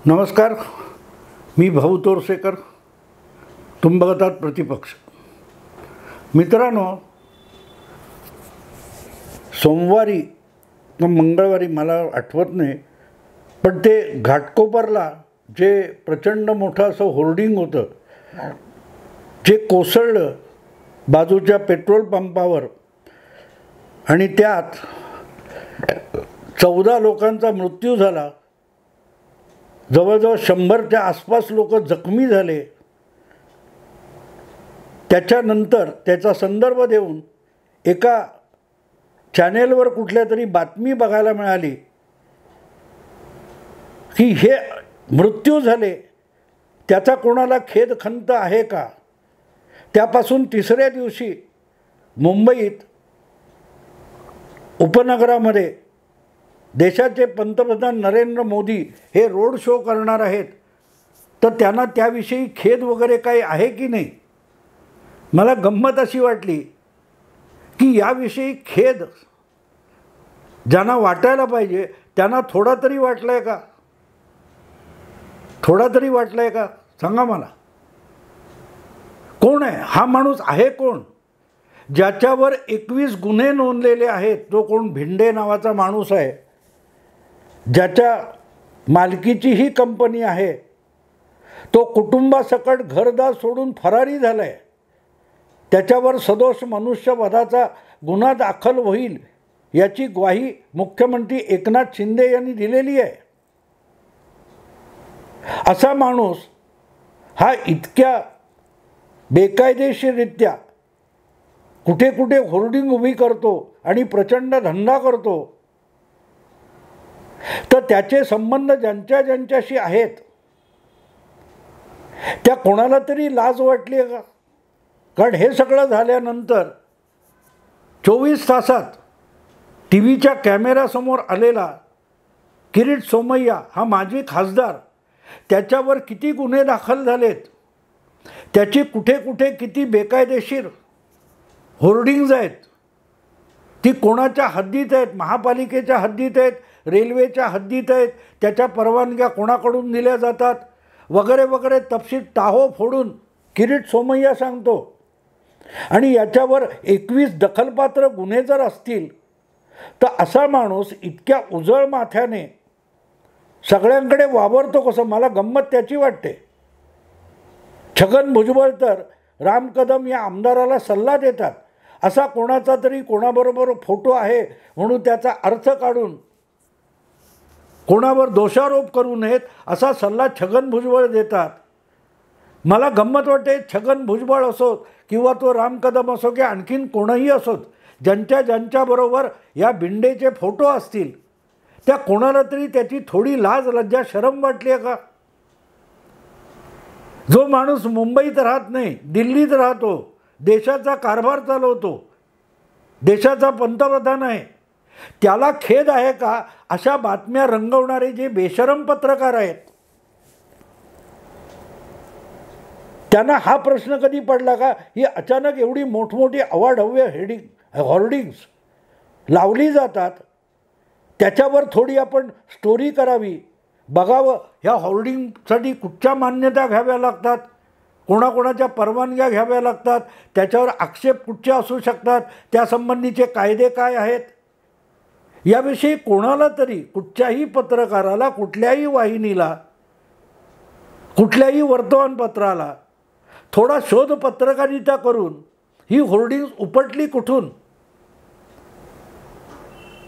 नमस्कार, मी भाऊ तोरसेकर. तुम्ही बघतात प्रतिपक्ष. मित्रांनो, सोमवारी व मंगळवारी मला आठवत नाही, पण ते घाटकोपरला जे प्रचंड मोठं असं होर्डिंग होतं, जे कोसळलं बाजूच्या पेट्रोल पंपावर, आणि त्यात 14 लोकांचा मृत्यू झाला. जवळजवळ 100च्या आसपास लोक जखमी झाले. त्याच्यानंतर त्याचा संदर्भ देऊन एका चॅनेलवर कुठल्या तरी बातमी बघायला मिळाली की हे मृत्यू झाले, त्याचा कोणाला खेद खंत आहे का. त्यापासून तिसऱ्या दिवशी मुंबईत उपनगरामध्ये देशाचे पंतप्रधान नरेंद्र मोदी हे रोड शो करणार आहेत, तर त्यांना त्याविषयी खेद वगैरे काही आहे की नाही. मला गंमत अशी वाटली की याविषयी खेद ज्यांना वाटायला पाहिजे त्यांना थोडा तरी वाटलं आहे का? थोडा तरी वाटलं आहे का? सांगा मला. कोण आहे हा माणूस? आहे कोण? ज्याच्यावर 21 गुन्हे नोंदलेले आहेत, तो कोण भिंडे नावाचा माणूस आहे, ज्याच्या मालकीची ही कंपनी आहे. तो कुटुंबासकट घरदार सोडून फरारी झाला आहे. त्याच्यावर सदोष मनुष्यवधाचा गुन्हा दाखल होईल याची ग्वाही मुख्यमंत्री एकनाथ शिंदे यांनी दिलेली आहे. असा माणूस हा इतक्या बेकायदेशीररित्या कुठे कुठे होर्डिंग उभी करतो आणि प्रचंड धंदा करतो, तर त्याचे संबंध ज्यांच्याशी आहेत त्या कोणाला तरी लाज वाटली आहे का? कारण हे सगळं झाल्यानंतर 24 तासात टी व्हीच्या कॅमेऱ्यासमोर आलेला किरीट सोमय्या हा माजी खासदार, त्याच्यावर किती गुन्हे दाखल झालेत, त्याची कुठे कुठे किती बेकायदेशीर होर्डिंग्ज आहेत, ती कोणाच्या हद्दीत आहेत, महापालिकेच्या हद्दीत आहेत, रेल्वेच्या हद्दीत आहेत, त्याच्या परवानग्या कोणाकडून दिल्या जातात वगैरे वगैरे तपशील टाहो फोडून किरीट सोमय्या सांगतो. आणि याच्यावर 21 दखलपात्र गुन्हे जर असतील तर असा माणूस इतक्या उजळ माथ्याने सगळ्यांकडे वावरतो कसं? मला गंमत त्याची वाटते. छगन भुजबळ तर राम कदम या आमदाराला सल्ला देतात, असा कोणाचा तरी कोणाबरोबर फोटो आहे म्हणून त्याचा अर्थ काढून कोणावर दोषारोप करू नयेत असा सल्ला छगन भुजबळ देतात. मला गंमत वाटते, छगन भुजबळ असोत किंवा तो राम कदम असो की आणखीन कोणीही असोत, ज्यांच्याबरोबर या भिंडेचे फोटो असतील, त्या कोणाला तरी त्याची थोडी लाज लज्जा शरम वाटली आहे का? जो माणूस मुंबईत राहत नाही, दिल्लीत राहतो, देशाचा कारभार चालवतो, देशाचा पंतप्रधान आहे, त्याला खेद आहे का अशा बातम्या रंगवणारे जे बेशरम पत्रकार आहेत? त्यांना हा प्रश्न कधी पडला का ही अचानक एवढी मोठमोठी अवाढव्य होर्डिंग्स लावली जातात, त्याच्यावर थोडी आपण स्टोरी करावी, बघावं ह्या होर्डिंगसाठी कुठच्या मान्यता घ्याव्या लागतात, कोणाकोणाच्या परवानग्या घ्याव्या लागतात, त्याच्यावर आक्षेप कुठचे असू शकतात, त्यासंबंधीचे कायदे काय आहेत, याविषयी कोणाला तरी, कुठच्याही पत्रकाराला, कुठल्याही वाहिनीला, कुठल्याही वर्तमानपत्राला थोडा शोध पत्रकारिता करून ही होर्डिंग्स उपटली कुठून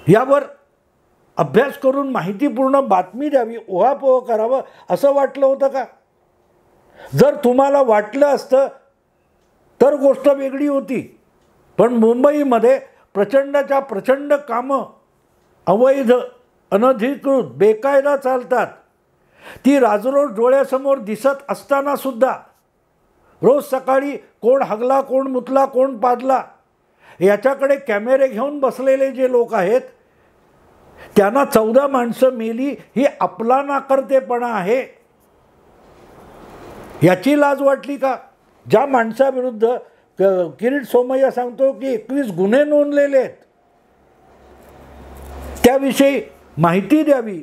यावर अभ्यास करून माहितीपूर्ण बातमी द्यावी, उहापोह करावं असं वाटलं होतं का? जर तुम्हाला वाटलं असतं तर गोष्ट वेगळी होती. पण मुंबईमध्ये प्रचंडच्या प्रचंड कामं अवैध, अनधिकृत, बेकायदा चालतात. ती राजरोज डोळ्यासमोर दिसत असतानासुद्धा रोज सकाळी कोण हगला, कोण मुतला, कोण पाजला याच्याकडे कॅमेरे घेऊन बसलेले जे लोक आहेत, त्यांना 14 माणसं मेली ही आपला नाकर्तेपणा आहे. याची लाज वाटली का? ज्या माणसाविरुद्ध किरीट सोमय्या सांगतो की 21 गुन्हे नोंदलेले आहेत, त्याविषयी माहिती द्यावी,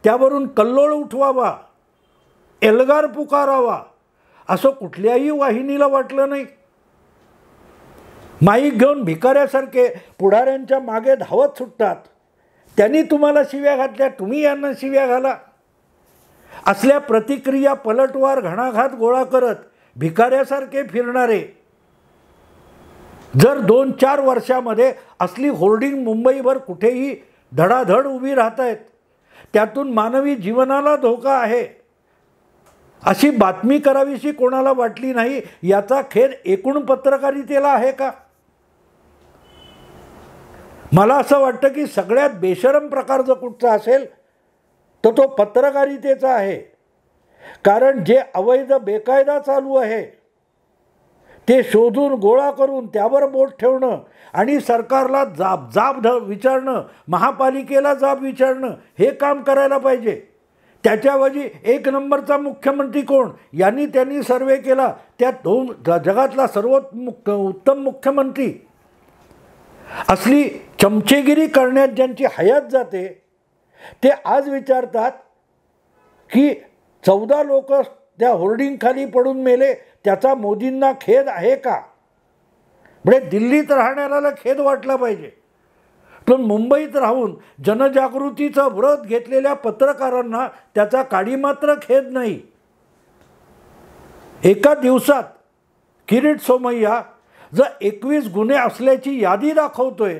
त्यावरून कल्लोळ उठवावा, एल्गार पुकारावा असं कुठल्याही वाहिनीला वाटलं नाही. माईक घेऊन भिकाऱ्यासारखे पुढाऱ्यांच्या मागे धावत सुटतात. त्यांनी तुम्हाला शिव्या घातल्या, तुम्ही यांना शिव्या घाला. असल्या प्रतिक्रिया पलटवार घणाघात गोळा करत भिकाऱ्यासारखे फिरणारे जर 2-4 वर्षामध्ये असली होर्डिंग मुंबईभर कुठेही धडाधड उभी राहत आहेत, त्यातून मानवी जीवनाला धोका आहे अशी बातमी करावीशी कोणाला वाटली नाही, याचा खेद एकूण पत्रकारितेला आहे का? मला असं वाटतं की सगळ्यात बेशरम प्रकार जर कुठचा असेल तर तो पत्रकारितेचा आहे. कारण जे अवैध बेकायदा चालू आहे ते शोधून गोळा करून त्यावर बोट ठेवणं आणि सरकारला जाब विचारणं, महापालिकेला जाब विचारणं हे काम करायला पाहिजे. त्याच्याऐवजी 1 नंबरचा मुख्यमंत्री कोण, त्यांनी सर्वे केला, त्यात जगातला उत्तम मुख्यमंत्री असली चमचेगिरी करण्यात ज्यांची हयात जाते ते आज विचारतात की 14 लोक त्या होर्डिंगखाली पडून मेले, त्याचा मोदींना खेद आहे का? म्हणजे दिल्लीत राहणाऱ्याला खेद वाटला पाहिजे, पण मुंबईत राहून जनजागृतीचं व्रत घेतलेल्या पत्रकारांना त्याचा काडीमात्र खेद नाही. एका दिवसात किरीट सोमय्या जर 21 गुन्हे असल्याची यादी दाखवतोय,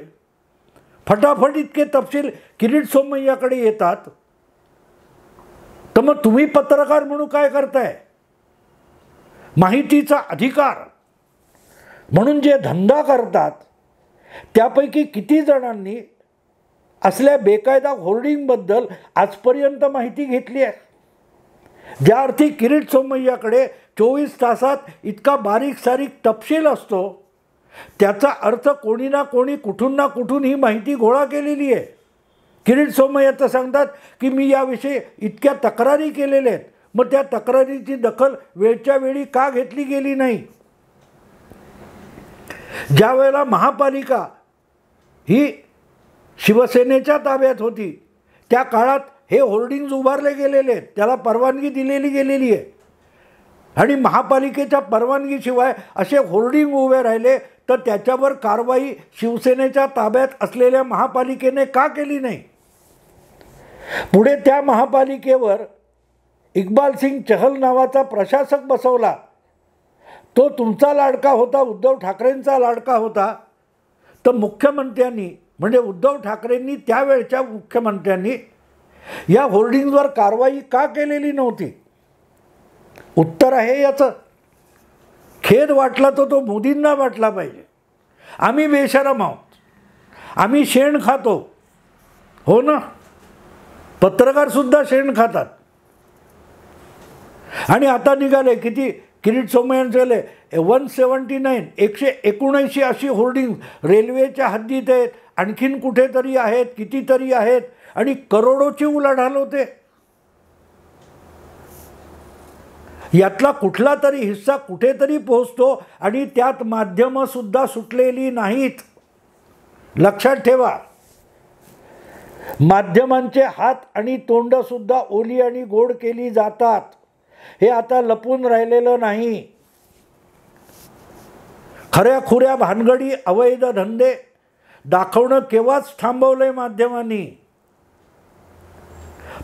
फटाफट इतके तपशील किरीट सोमय्याकडे येतात, तर मग तुम्ही पत्रकार म्हणून काय करताय? माहितीचा अधिकार म्हणून जे धंदा करतात त्यापैकी किती जणांनी असल्या बेकायदा होर्डिंगबद्दल आजपर्यंत माहिती घेतली आहे? ज्या अर्थी किरीट सोमय्याकडे 24 तासात इतका बारीक सारीक तपशील असतो, त्याचा अर्थ कोणी ना कोणी कुठून ना कुठून ही माहिती गोळा केलेली आहे. किरीट सोमय्या तर सांगतात की मी याविषयी इतक्या तक्रारी केलेल्या आहेत, मग त्या तक्रारीची दखल वेळच्या वेळी का घेतली गेली नाही? ज्या वेळेला महापालिका ही शिवसेनेच्या ताब्यात होती त्या काळात हे होर्डिंग्ज उभारले गेलेले आहेत, त्याला परवानगी दिलेली गेलेली आहे, आणि महापालिकेच्या परवानगीशिवाय असे होर्डिंग उभे राहिले तर त्याच्यावर कारवाई शिवसेनेच्या ताब्यात असलेल्या महापालिकेने का केली नाही? पुढे त्या महापालिकेवर इक्बाल सिंग चहल नावाचा प्रशासक बसवला. तो तुमचा लाडका होता, उद्धव ठाकरेंचा लाडका होता. तर मुख्यमंत्र्यांनी म्हणजे उद्धव ठाकरेंनी त्यावेळच्या मुख्यमंत्र्यांनी या होर्डिंगवर कारवाई का केलेली नव्हती? उत्तर आहे याचं. खेद वाटला तर तो मोदींना वाटला पाहिजे. आम्ही बेशरम आहोत, आम्ही शेण खातो, हो ना, पत्रकारसुद्धा शेण खातात. आणि आता निघाले किती, किरीट सोमय्यांचे 179 अशी होर्डिंग रेल्वेच्या हद्दीत आहेत, आणखीन कुठेतरी आहेत, कितीतरी आहेत, आणि करोडोची उलाढाल होते. यातला कुठला तरी हिस्सा कुठेतरी पोहोचतो आणि त्यात माध्यमंसुद्धा सुटलेली नाहीत. लक्षात ठेवा, माध्यमांचे हात आणि तोंडसुद्धा ओली आणि गोड केली जातात. हे आता लपून राहिलेलं नाही. खऱ्या खुऱ्या भानगडी, अवैध धंदे दाखवणं केव्हाच थांबवलंय माध्यमांनी.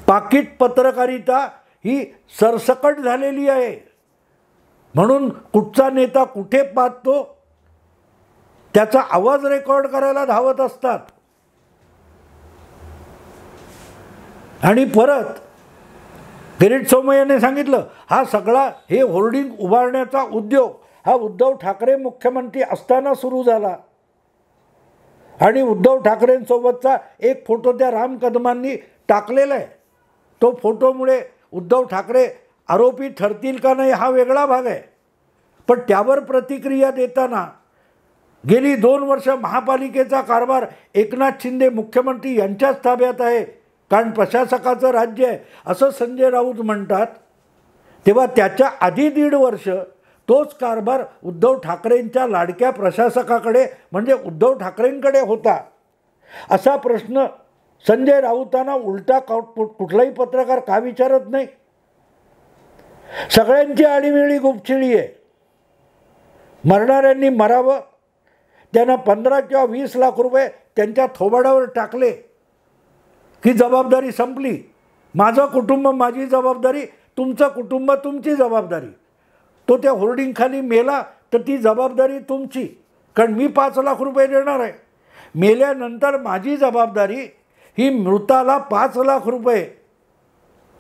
पाकिट पत्रकारिता ही सरसकट झालेली आहे. म्हणून कुठचा नेता कुठे पाहतो त्याचा आवाज रेकॉर्ड करायला धावत असतात. आणि परत किरीट सोमय्याने सांगितलं, हा सगळा हे होर्डिंग उभारण्याचा उद्योग हा उद्धव ठाकरे मुख्यमंत्री असताना सुरू झाला. आणि उद्धव ठाकरेंसोबतचा एक फोटो त्या राम कदमांनी टाकलेला आहे. तो फोटोमुळे उद्धव ठाकरे आरोपी ठरतील का नाही हा वेगळा भाग आहे. पण त्यावर प्रतिक्रिया देताना गेली 2 वर्ष महापालिकेचा कारभार एकनाथ शिंदे मुख्यमंत्री यांच्याच ताब्यात आहे, कारण प्रशासकाचं राज्य आहे असं संजय राऊत म्हणतात. तेव्हा त्याच्या आधी 1.5 वर्ष तोच कारभार उद्धव ठाकरेंच्या लाडक्या प्रशासकाकडे म्हणजे उद्धव ठाकरेंकडे होता. असा प्रश्न संजय राऊतांना उलटा कुठलाही पत्रकार का विचारत नाही? सगळ्यांची आळीमिळी गुपचिळी आहे. मरणाऱ्यांनी मरावं, त्यांना 15 किंवा 20 लाख रुपये त्यांच्या थोबाडावर टाकले की जबाबदारी संपली. माझं कुटुंब माझी जबाबदारी, तुमचं कुटुंब तुमची जबाबदारी. तो त्या होर्डिंगखाली मेला तर ती जबाबदारी तुमची, कारण मी 5 लाख रुपये देणार आहे. मेल्यानंतर माझी जबाबदारी ही मृताला 5 लाख रुपये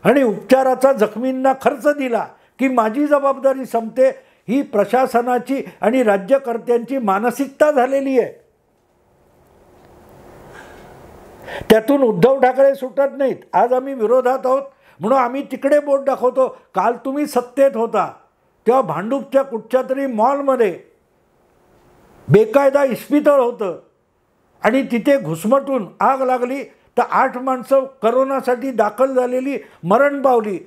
आणि उपचाराचा जखमींना खर्च दिला की माझी जबाबदारी संपते. ही प्रशासनाची आणि राज्यकर्त्यांची मानसिकता झालेली आहे. त्यातून उद्धव ठाकरे सुटत नाहीत. आज आम्ही विरोधात आहोत म्हणून आम्ही तिकडे बोट दाखवतो. काल तुम्ही सत्तेत होता तेव्हा भांडूपच्या कुठच्या तरी मॉलमध्ये बेकायदा इस्पितळ होतं आणि तिथे घुसमटून आग लागली तर 8 माणसं करोनासाठी दाखल झालेली मरण पावली.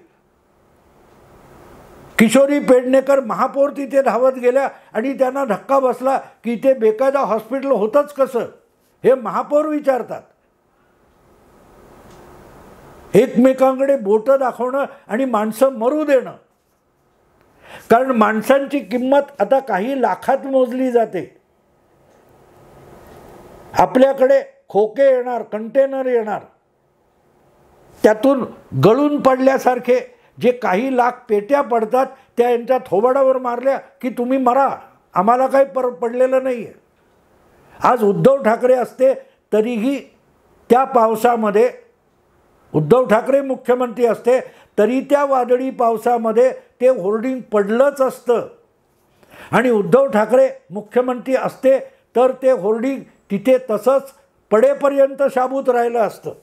किशोरी पेडणेकर महापौर तिथे धावत गेल्या आणि त्यांना धक्का बसला की इथे बेकायदा हॉस्पिटल होतंच कसं, हे महापौर विचारतात. एकमेकांकडे बोटं दाखवणं आणि माणसं मरू देणं, कारण माणसांची किंमत आता काही लाखात मोजली जाते. आपल्याकडे खोके येणार, कंटेनर येणार, त्यातून गळून पडल्यासारखे जे काही लाख पेट्या पडतात त्या यांच्या थोबाडावर मारल्या की तुम्ही मरा, आम्हाला काही पडलेलं नाही आहे. आज उद्धव ठाकरे असते तरीही त्या पावसामध्ये, उद्धव ठाकरे मुख्यमंत्री असते तरी त्या वादळी पावसामध्ये ते होर्डिंग पडलंच असतं आणि उद्धव ठाकरे मुख्यमंत्री असते तर ते होर्डिंग तिथे तसंच पडेपर्यंत शाबूत राहिलं असतं.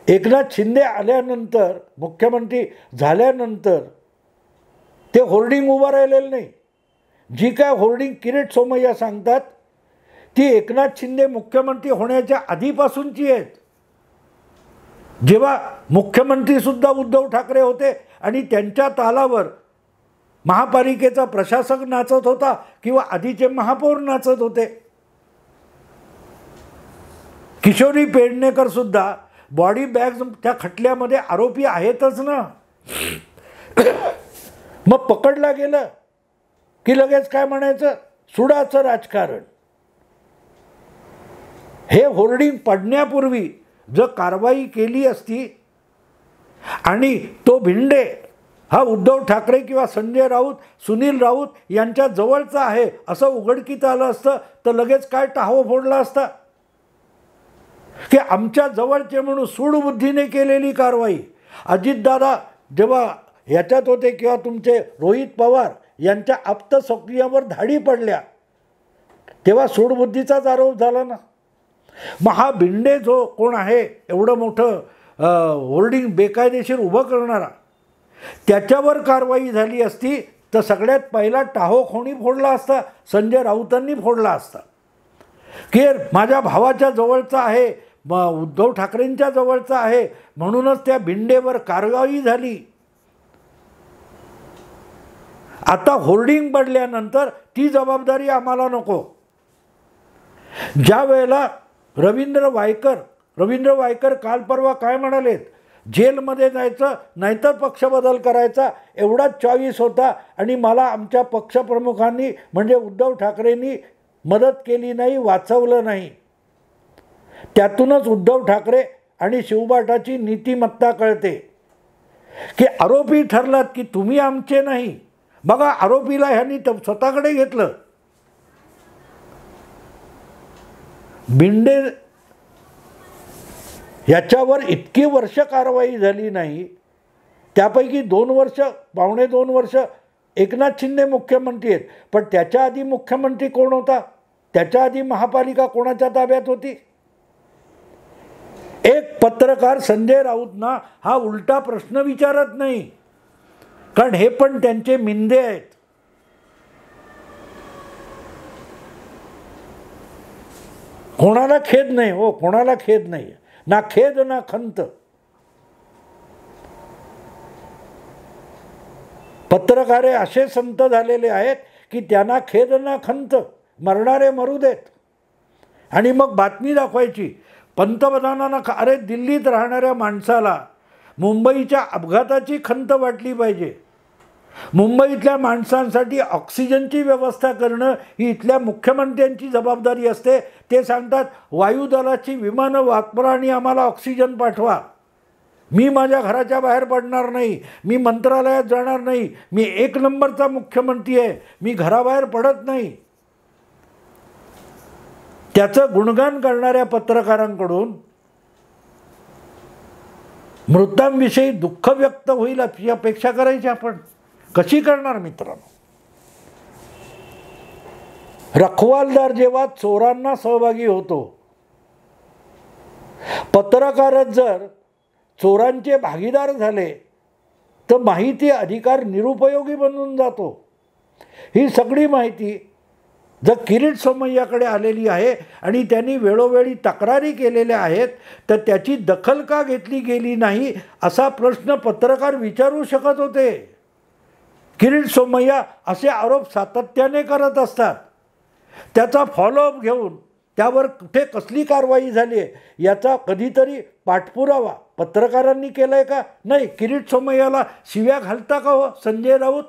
एकनाथ शिंदे आल्यानंतर, मुख्यमंत्री झाल्यानंतर ते होर्डिंग उभं राहिलेलं नाही. जी काय होर्डिंग किरीट सोमय्या सांगतात ती एकनाथ शिंदे मुख्यमंत्री होण्याच्या आधीपासूनची आहेत. जेव्हा मुख्यमंत्रीसुद्धा उद्धव ठाकरे होते आणि त्यांच्या तालावर महापालिकेचा प्रशासक नाचत होता किंवा आधीचे महापौर नाचत होते. किशोरी पेडणेकर सुद्धा बॉडी बॅग्स त्या खटल्यामध्ये आरोपी आहेतच ना. मग पकडला गेलं की लगेच काय म्हणायचं, सुडाचं राजकारण. हे होर्डिंग पडण्यापूर्वी जर कारवाई केली असती आणि तो भिंडे हा उद्धव ठाकरे किंवा संजय राऊत, सुनील राऊत यांच्या जवळचा आहे असं उघडकीत आलं असतं तर लगेच काय टाहो फोडला असता की आमच्या जवळचे म्हणून सूडबुद्धीने केलेली कारवाई. अजितदादा जेव्हा ह्याच्यात होते किंवा तुमचे रोहित पवार यांच्या आप्तसखीयांवर धाडी पडल्या तेव्हा सूडबुद्धीचाच आरोप झाला ना. मग हा भिंडे जो कोण आहे एवढं मोठं होर्डिंग बेकायदेशीर उभं करणारा, त्याच्यावर कारवाई झाली असती तर सगळ्यात पहिला टाहो कोणी फोडला असता, संजय राऊतांनी फोडला असता की माझ्या भावाच्या जवळचा आहे, उद्धव ठाकरेंच्या जवळचा आहे म्हणूनच त्या भिंडेवर कारवाई झाली. आता होर्डिंग पडल्यानंतर ती जबाबदारी आम्हाला नको. ज्या वेळेला रवींद्र वायकर काल परवा काय म्हणालेत, जेलमध्ये जायचं नाहीतर पक्ष बदल करायचा एवढाच चॉईस होता आणि मला आमच्या पक्षप्रमुखांनी म्हणजे उद्धव ठाकरेंनी मदत केली नाही, वाचवलं नाही. त्यातूनच उद्धव ठाकरे आणि शिवबाटाची नीतिमत्ता कळते की आरोपी ठरलात की तुम्ही आमचे नाही. बघा आरोपीला ह्यांनी स्वतःकडे घेतलं. भिंडे याच्यावर इतकी वर्ष कारवाई झाली नाही, त्यापैकी 2 वर्ष, पावणे 2 वर्ष एकनाथ शिंदे मुख्यमंत्री आहेत. पण त्याच्या आधी मुख्यमंत्री कोण होता, त्याच्या आधी महापालिका कोणाच्या ताब्यात होती? एक पत्रकार संजय राऊतना हा उलटा प्रश्न विचारत नाही, कारण हे पण त्यांचे मिंदे आहेत. कोणाला खेद नाही हो, कोणाला खेद नाही, ना खेद ना खंत. पत्रकारे असे संत झालेले आहेत की त्यांना खेद ना खंत, मरणारे मरू देत आणि मग बातमी दाखवायची. पंतप्रधानांना अरे दिल्लीत राहणाऱ्या माणसाला मुंबईच्या अपघाताची खंत वाटली पाहिजे. मुंबईतल्या माणसांसाठी ऑक्सिजनची व्यवस्था करणं ही इथल्या मुख्यमंत्र्यांची जबाबदारी असते. ते सांगतात वायुदलाची विमानं वापरा आणि आम्हाला ऑक्सिजन पाठवा. मी माझ्या घराच्या बाहेर पडणार नाही, मी मंत्रालयात जाणार नाही, मी 1 नंबरचा मुख्यमंत्री आहे, मी घराबाहेर पडत नाही. त्याचं गुणगान करणाऱ्या पत्रकारांकडून मृतांविषयी दुःख व्यक्त होईल अशी अपेक्षा करायची आपण कशी करणार मित्रांनो? रखवालदार जेव्हा चोरांना सहभागी होतो, पत्रकारच जर चोरांचे भागीदार झाले तर माहिती अधिकार निरुपयोगी बनून जातो. ही सगळी माहिती जर किरीट सोमय्याकडे आलेली आहे आणि त्यांनी वेळोवेळी तक्रारी केलेल्या आहेत तर त्याची दखल का घेतली गेली नाही असा प्रश्न पत्रकार विचारू शकत होते. किरीट सोमय्या असे आरोप सातत्याने करत असतात. त्याचा फॉलोअप घेऊन त्यावर कुठे कसली कारवाई झाली आहे याचा कधीतरी पाठपुरावा पत्रकारांनी केला आहे का? नाही. किरीट सोमय्याला शिव्या घालता का हो संजय राऊत?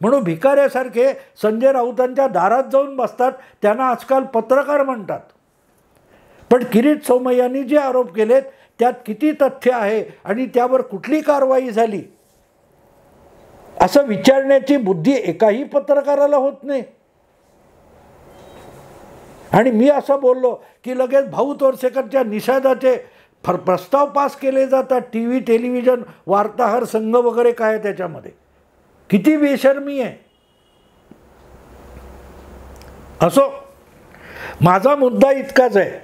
म्हणून भिकाऱ्यासारखे संजय राऊतांच्या दारात जाऊन बसतात, त्यांना आजकाल पत्रकार म्हणतात. पण किरीट सोमय्यांनी जे आरोप केलेत त्यात किती तथ्य आहे आणि त्यावर कुठली कारवाई झाली असं विचारण्याची बुद्धी एकाही पत्रकाराला होत नाही. आणि मी असं बोललो की लगेच भाऊ तोरसेकरच्या निषेधाचे प्रस्ताव पास केले जातात. TV, टेलिव्हिजन, वार्ताहर संघ वगैरे काय त्याच्यामध्ये किती बेशर्मी आहे. असो, माझा मुद्दा इतकाच आहे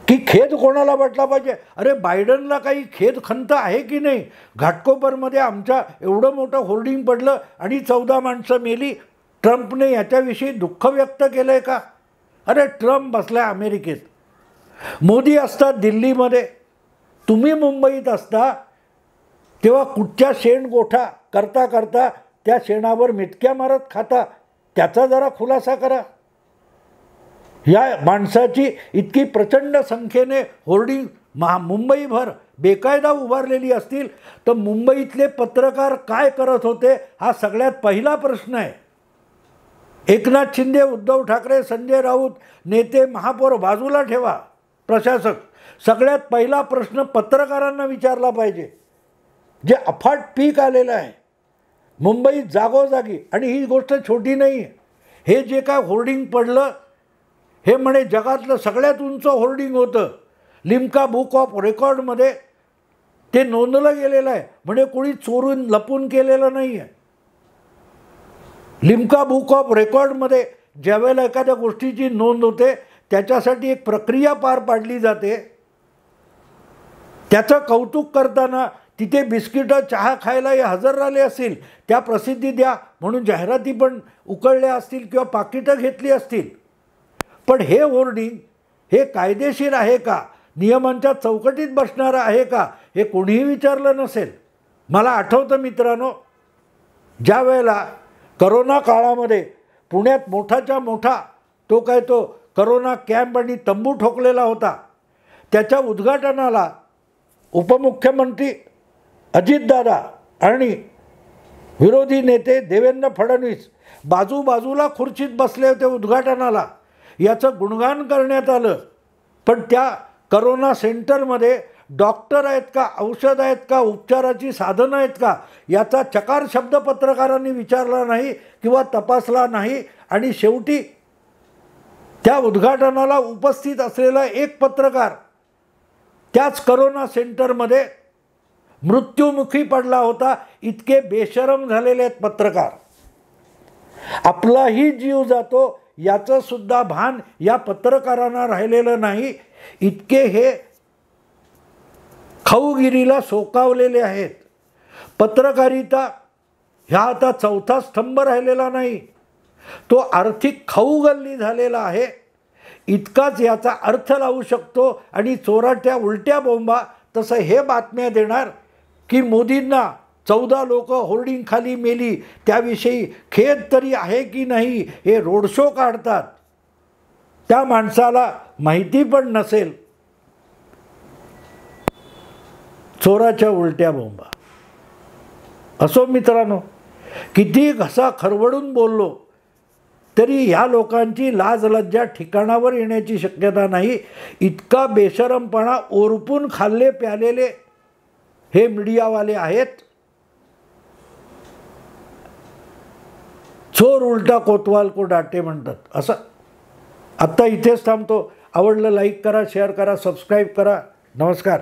की खेद कोणाला वाटला पाहिजे? अरे बायडनला काही खेद खंत आहे की नाही? घाटकोपरमध्ये आमच्या एवढं मोठं होर्डिंग पडलं आणि 14 माणसं मेली, ट्रम्पने याच्याविषयी दुःख व्यक्त केलं आहे का? अरे ट्रम्प बसलाय अमेरिकेत, मोदी असतात दिल्लीमध्ये, तुम्ही मुंबईत असता, तेव्हा कुठच्या शेणगोठा करता करता त्या शेणावर मिटक्या मारत खाता त्याचा जरा खुलासा करा. या माणसाची इतकी प्रचंड संख्येने होर्डिंग मुंबईभर बेकायदा उभारलेली असतील तर मुंबईतले पत्रकार काय करत होते हा सगळ्यात पहिला प्रश्न आहे. एकनाथ शिंदे, उद्धव ठाकरे, संजय राऊत, नेते, महापौर बाजूला ठेवा, प्रशासक, सगळ्यात पहिला प्रश्न पत्रकारांना विचारला पाहिजे. जे अफाट पीक आलेलं आहे मुंबईत जागोजागी, आणि ही गोष्ट छोटी नाही आहे. हे जे काय होर्डिंग पडलं हे म्हणे जगातलं सगळ्यात उंच होर्डिंग होतं. लिम्का बुक ऑफ रेकॉर्डमध्ये ते नोंदलं गेलेलं आहे. म्हणे कोणी चोरून लपून केलेलं नाही आहे. लिम्का बुक ऑफ रेकॉर्डमध्ये ज्यावेळेला एखाद्या गोष्टीची नोंद होते त्याच्यासाठी एक प्रक्रिया पार पाडली जाते. त्याचं कौतुक करताना तिथे बिस्किटं, चहा खायलाही हजर राहिले असतील, त्या प्रसिद्धी द्या म्हणून जाहिराती पण उकळल्या असतील किंवा पाकिटं घेतली असतील. पण हे होर्डिंग हे कायदेशीर आहे का, नियमांच्या चौकटीत बसणारं आहे का, हे कोणीही विचारलं नसेल. मला आठवतं मित्रांनो, ज्या वेळेला करोना काळामध्ये पुण्यात मोठाच्या मोठा तो करोना कॅम्प आणि तंबू ठोकलेला होता, त्याच्या उद्घाटनाला उपमुख्यमंत्री अजितदादा आणि विरोधी नेते देवेंद्र फडणवीस बाजूबाजूला खुर्चीत बसले होते उद्घाटनाला. याचं गुणगान करण्यात आलं. पण त्या करोना सेंटरमध्ये डॉक्टर आहेत का, औषध आहेत का, उपचाराची साधनं आहेत का, याचा चकार शब्द पत्रकारांनी विचारला नाही किंवा तपासला नाही. आणि शेवटी त्या उद्घाटनाला उपस्थित असलेला एक पत्रकार त्याच करोना सेंटरमध्ये मृत्युमुखी पडला होता. इतके बेशरम झालेले आहेत पत्रकार. आपलाही जीव जातो याचं सुद्धा भान या पत्रकारांना राहिलेलं नाही. इतके हे खाऊगिरीला सोकावलेले आहेत. पत्रकारिता ह्या आता चौथा स्तंभ राहिलेला नाही, तो आर्थिक खाऊगल्ली झालेला आहे. इतकाच याचा अर्थ लावू शकतो. आणि चोराट्या उलट्या बोंबा तसं हे बातम्या देणार की मोदींना 14 लोक होर्डिंग खाली मेली, त्याविषयी खेद तरी आहे की नाही, हे रोड शो काढतात. त्या माणसाला माहिती पण नसेल चोराच्या उलट्या बोंबा. असो मित्रांनो, किती घसा खरवडून बोललो तरी ह्या लोकांची लाज लज्जा ठिकाणावर येण्याची शक्यता नाही. इतका बेशरमपणा ओरपून खाल्ले प्यालेले हे मीडियावाले आहेत. चोर उलटा कोतवाल को डाटे म्हणतात असं. आत्ता इथेच थांबतो. आवडलं लाईक करा, शेअर करा, सबस्क्राईब करा. नमस्कार.